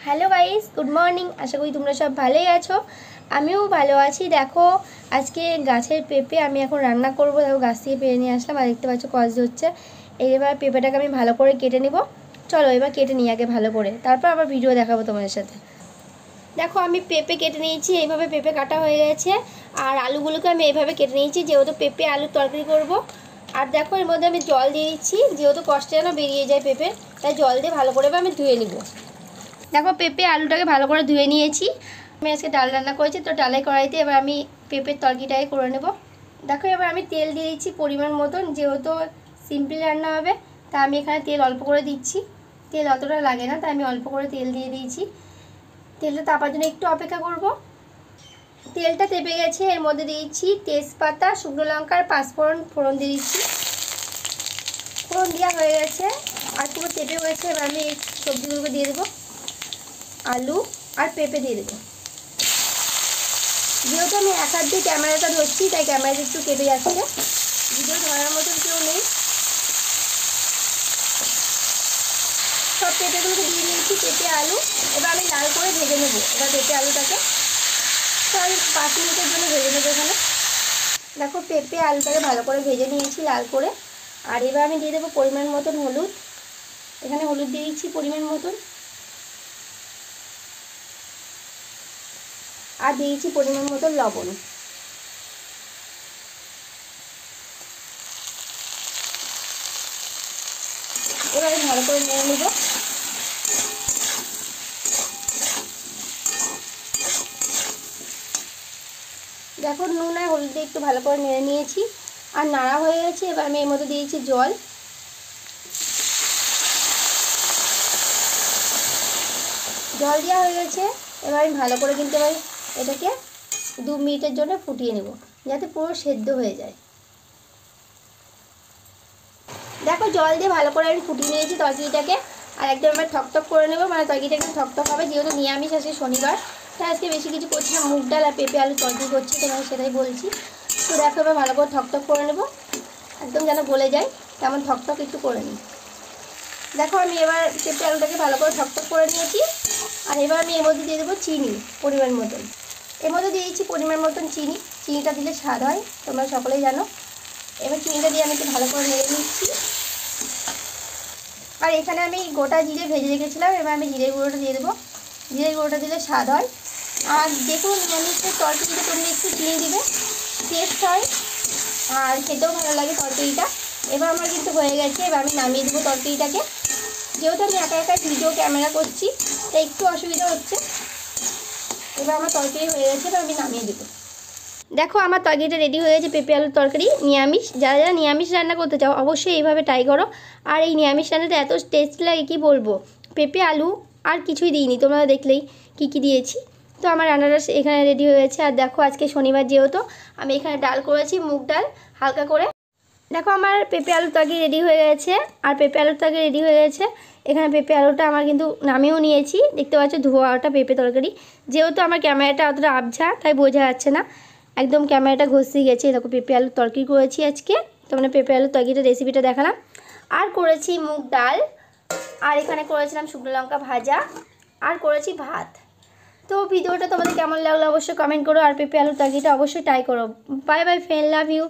Hello guys, good morning. আশা করি তোমরা সব ভালোই আছো। আমিও ভালো আছি। দেখো আজকে গাছের পেঁপে আমি এখন রান্না করব। দেখো গাছ থেকে পেরে নিয়ে আসলাম, আর দেখতে পাচ্ছ কষ হচ্ছে। এবার পেঁপেটাকে আমি ভালো করে কেটে নিব। চলো এবার কেটে নিই আগে ভালো করে, তারপর আবার ভিডিও দেখাবো তোমাদের সাথে। দেখো আমি পেঁপে কেটে নিয়েছি, এইভাবে পেঁপে কাটা হয়ে গেছে। আর আলুগুলোকে আমি এইভাবে কেটে নিয়েছি, যেহেতু পেঁপে আলুর তরকারি করব। আর দেখো এর মধ্যে আমি জল দিয়ে দিচ্ছি, যেহেতু কষ্টে যেন বেরিয়ে যায় পেঁপে, তাই জল দিয়ে ভালো করে আমি ধুয়ে নিব। দেখো পেঁপে আলুটাকে ভালো করে ধুয়ে নিয়েছি। আমি আজকে ডাল রান্না করেছি, তো ডালের কড়াইতে এবার আমি পেঁপের তরকারিটাই করে নেব। দেখো এবার আমি তেল দিয়ে দিচ্ছি পরিমাণ মতন, যেহেতু সিম্পল রান্না হবে তা আমি এখানে তেল অল্প করে দিচ্ছি। তেল অতটা লাগে না, তাই আমি অল্প করে তেল দিয়ে দিয়েছি। তেলটা তাপার জন্য একটু অপেক্ষা করব। তেলটা তেপে গেছে, এর মধ্যে দিয়েছি তেজপাতা, শুকনো লঙ্কা আর পাঁচফোড়ন ফোড়ন দিয়ে দিচ্ছি। ফোড়ন দেওয়া হয়ে গেছে আর পুরো তেপে হয়েছে। এবার আমি এই সবজিগুলোকে দিয়ে দেবো, আলু আর পেঁপে দিয়ে দেবো। যেহেতু আমি এক হাত দিয়ে ক্যামেরাটা ধরছি, তাই ক্যামেরাটা একটু কেটে যাচ্ছে, ভিডিও ধরার মতন কেউ নেই। সব পেঁপেগুলোকে দিয়ে নিয়েছি, পেঁপে আলু। এবার আমি লাল করে ভেজে নেবো। এবার পেঁপে আলুটাকে তো আমি 5 মিনিটের জন্য ভেজে নেবো এখানে। দেখো পেঁপে আলুটাকে ভালো করে ভেজে নিয়েছি লাল করে। আর এবার আমি দিয়ে দেবো পরিমাণ মতন হলুদ। এখানে হলুদ দিয়ে দিচ্ছি পরিমাণ মতন, আর দিয়েছি পরিমাণ মতো লবণ। এবারে ভালো করে নেড়ে নেব। দেখো নুন আর হলুদ দিয়ে একটু ভালো করে নেড়ে নিয়েছি, আর নাড়া হয়ে গেছে। এবার আমি এর মধ্যে দিয়েছি জল। জল দেওয়া হয়ে গেছে। এবার আমি ভালো করে কিন্তু এবার এটাকে 2 মিনিটের জন্য ফুটিয়ে নেব, যাতে পুরো সেদ্ধ হয়ে যায়। দেখো জল দিয়ে ভালো করে আমি ফুটিয়ে নিয়েছি তরকারিটাকে। আর একদম এবার ঠকঠক করে নেবো, মানে তরকারিটা একটু ঠকঠক হবে। যেহেতু নিরামিষ আছে শনিবার, তাই আজকে বেশি কিছু করছি না, মুগ ডাল আর পেঁপে আলু তরকারি করছি, তোমাকে সেটাই বলছি। তো দেখো এবার ভালো করে ঠকঠক করে নেবো, একদম যেন গলে যায় তেমন ঠকঠক একটু করে নিই। দেখো আমি এবার পেঁপে আলুটাকে ভালো করে ঠকঠক করে নিয়েছি। আর এবার আমি এর মধ্যে দিয়ে দেবো চিনি পরিমাণ মতন। এর মধ্যে দিয়ে দিচ্ছি পরিমাণ মতন চিনি। চিনিটা দিলে স্বাদ হয়, তোমরা সকলেই জানো। এবার চিনিটা দিয়ে আমি একটু ভালো করে নেড়ে নিচ্ছি। আর এখানে আমি গোটা জিরে ভেজে রেখেছিলাম, এবার আমি জিরে গুঁড়োটা দিয়ে দেবো। জিরে গুঁড়োটা দিলে স্বাদ হয়। আর দেখুন নিরামিষের তরকারিটা তোমরা একটু চিনি দিবে, টেস্ট হয় আর খেতেও ভালো লাগে তরকারিটা। এবার আমার কিন্তু হয়ে গেছে। এবার আমি নামিয়ে দেবো তরকারিটাকে। যেহেতু আমি একা একা ভিডিও ক্যামেরা করছি, তাই একটু অসুবিধা হচ্ছে। এবার আমার তরকারি হয়ে গেছে, এবার আমি নামিয়ে দেবো। দেখো আমার তরকারিটা রেডি হয়ে গেছে, পেঁপে আলুর তরকারি নিরামিষ। যারা যারা নিরামিষ রান্না করতে চাও অবশ্যই এইভাবে ট্রাই করো। আর এই নিরামিষ রান্নাটা এত টেস্ট লাগে কি বলবো। পেঁপে আলু আর কিছুই দিইনি, তোমরা দেখলেই কি কি দিয়েছি। তো আমার রান্নাটা এখানে রেডি হয়ে গেছে। আর দেখো আজকে শনিবার, যেহেতু আমি এখানে ডাল করেছি, মুগ ডাল হালকা করে। দেখো আমার পেঁপে আলুর তরকারি রেডি হয়ে গেছে। আর পেঁপে আলুর তরকারি রেডি হয়ে গেছে। এখানে পেঁপে আলুটা আমার কিন্তু নামিয়েও নিয়েছি, দেখতে পাচ্ছ ধোয়াটা পেঁপে তরকারি। যেহেতু আমার ক্যামেরাটা অতটা আবঝা, তাই বোঝা যাচ্ছে না, একদম ক্যামেরাটা ঘষিয়ে গেছে। দেখো পেঁপে আলুর তরকারি করেছি আজকে, তোমরা পেঁপে আলুর তরকারিটা রেসিপিটা দেখালাম। আর করেছি মুগ ডাল, আর এখানে করেছিলাম শুকনো লঙ্কা ভাজা, আর করেছি ভাত। তো ভিডিওটা তোমাদের কেমন লাগলো অবশ্যই কমেন্ট করো, আর পেঁপে আলুর তরকারিটা অবশ্যই ট্রাই করো। Bye bye friend, love you.